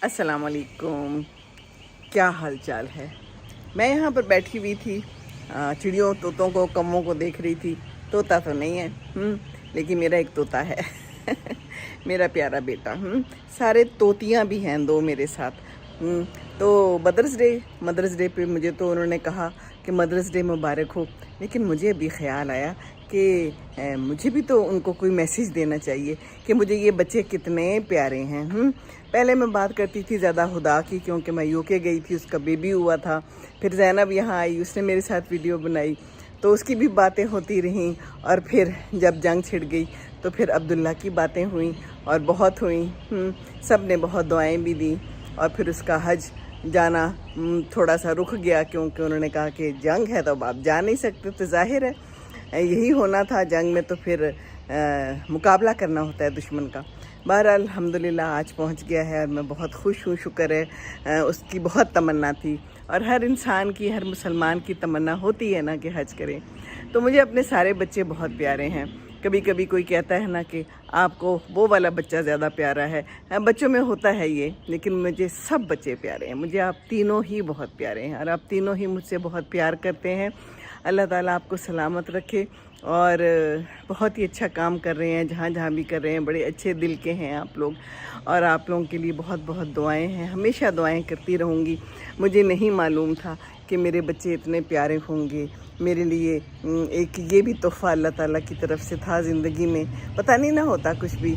अस्सलाम वालेकुम। क्या हाल चाल है। मैं यहाँ पर बैठी हुई थी, चिड़ियों तोतों को कौवों को देख रही थी। तोता तो नहीं है, लेकिन मेरा एक तोता है मेरा प्यारा बेटा। सारे तोतियाँ भी हैं दो मेरे साथ। तो मदर्स डे पे मुझे तो उन्होंने कहा कि मदर्स डे मुबारक हो, लेकिन मुझे अभी ख़्याल आया कि मुझे भी तो उनको कोई मैसेज देना चाहिए कि मुझे ये बच्चे कितने प्यारे हैं। पहले मैं बात करती थी ज़्यादा हुदा की, क्योंकि मैं यूके गई थी, उसका बेबी हुआ था। फिर ज़ैनब यहाँ आई, उसने मेरे साथ वीडियो बनाई तो उसकी भी बातें होती रहीं। और फिर जब जंग छिड़ गई तो फिर अब्दुल्ला की बातें हुई और बहुत हुई। सब ने बहुत दुआएं भी दी। और फिर उसका हज जाना थोड़ा सा रुक गया, क्योंकि उन्होंने कहा कि जंग है तो अब आप जा नहीं सकते। तो जाहिर है यही होना था, जंग में तो फिर मुकाबला करना होता है दुश्मन का। बहरहाल अल्हम्दुलिल्लाह आज पहुंच गया है और मैं बहुत खुश हूँ। शुक्र है, उसकी बहुत तमन्ना थी और हर इंसान की, हर मुसलमान की तमन्ना होती है ना कि हज करें। तो मुझे अपने सारे बच्चे बहुत प्यारे हैं। कभी कभी कोई कहता है ना कि आपको वो वाला बच्चा ज़्यादा प्यारा है, बच्चों में होता है ये, लेकिन मुझे सब बच्चे प्यारे हैं। मुझे आप तीनों ही बहुत प्यारे हैं और आप तीनों ही मुझसे बहुत प्यार करते हैं। अल्लाह ताला आपको सलामत रखे और बहुत ही अच्छा काम कर रहे हैं, जहाँ जहाँ भी कर रहे हैं। बड़े अच्छे दिल के हैं आप लोग और आप लोगों के लिए बहुत बहुत दुआएं हैं। हमेशा दुआएं करती रहूँगी। मुझे नहीं मालूम था कि मेरे बच्चे इतने प्यारे होंगे। मेरे लिए एक ये भी तोहफ़ा अल्लाह ताला की तरफ से था। ज़िंदगी में पता नहीं ना होता कुछ भी,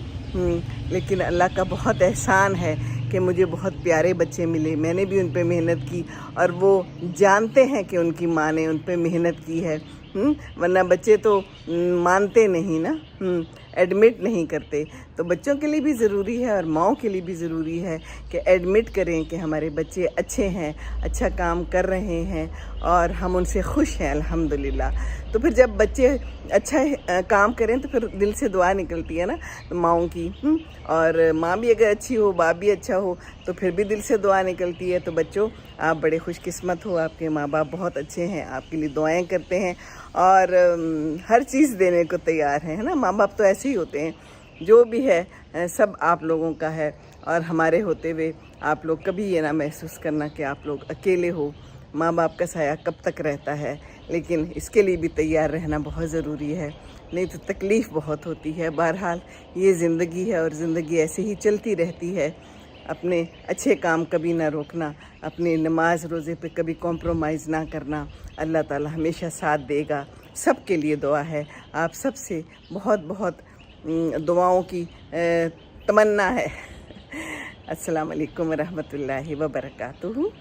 लेकिन अल्लाह का बहुत एहसान है कि मुझे बहुत प्यारे बच्चे मिले। मैंने भी उन पे मेहनत की और वो जानते हैं कि उनकी माँ ने उन पे मेहनत की है। वरना बच्चे तो मानते नहीं ना, एडमिट नहीं करते। तो बच्चों के लिए भी ज़रूरी है और माँओं के लिए भी ज़रूरी है कि एडमिट करें कि हमारे बच्चे अच्छे हैं, अच्छा काम कर रहे हैं और हम उनसे खुश हैं अल्हम्दुलिल्लाह। तो फिर जब बच्चे अच्छा काम करें तो फिर दिल से दुआ निकलती है ना माँओं की। और माँ भी अगर अच्छी हो, बाप भी अच्छा हो, तो फिर भी दिल से दुआ निकलती है। तो बच्चों, आप बड़े खुशकिस्मत हो, आपके माँ बाप बहुत अच्छे हैं, आपके लिए दुआएं करते हैं और हर चीज़ देने को तैयार हैं, है ना। माँ बाप तो ऐसे ही होते हैं, जो भी है सब आप लोगों का है। और हमारे होते हुए आप लोग कभी ये ना महसूस करना कि आप लोग अकेले हो। माँ बाप का साया कब तक रहता है, लेकिन इसके लिए भी तैयार रहना बहुत ज़रूरी है, नहीं तो तकलीफ़ बहुत होती है। बहरहाल ये ज़िंदगी है और ज़िंदगी ऐसे ही चलती रहती है। अपने अच्छे काम कभी ना रोकना, अपने नमाज रोज़े पे कभी कॉम्प्रोमाइज़ ना करना। अल्लाह ताला हमेशा साथ देगा। सब के लिए दुआ है, आप सब से बहुत बहुत दुआओं की तमन्ना है। अस्सलाम वालेकुम रहमतुल्लाहि व बरकातुहू।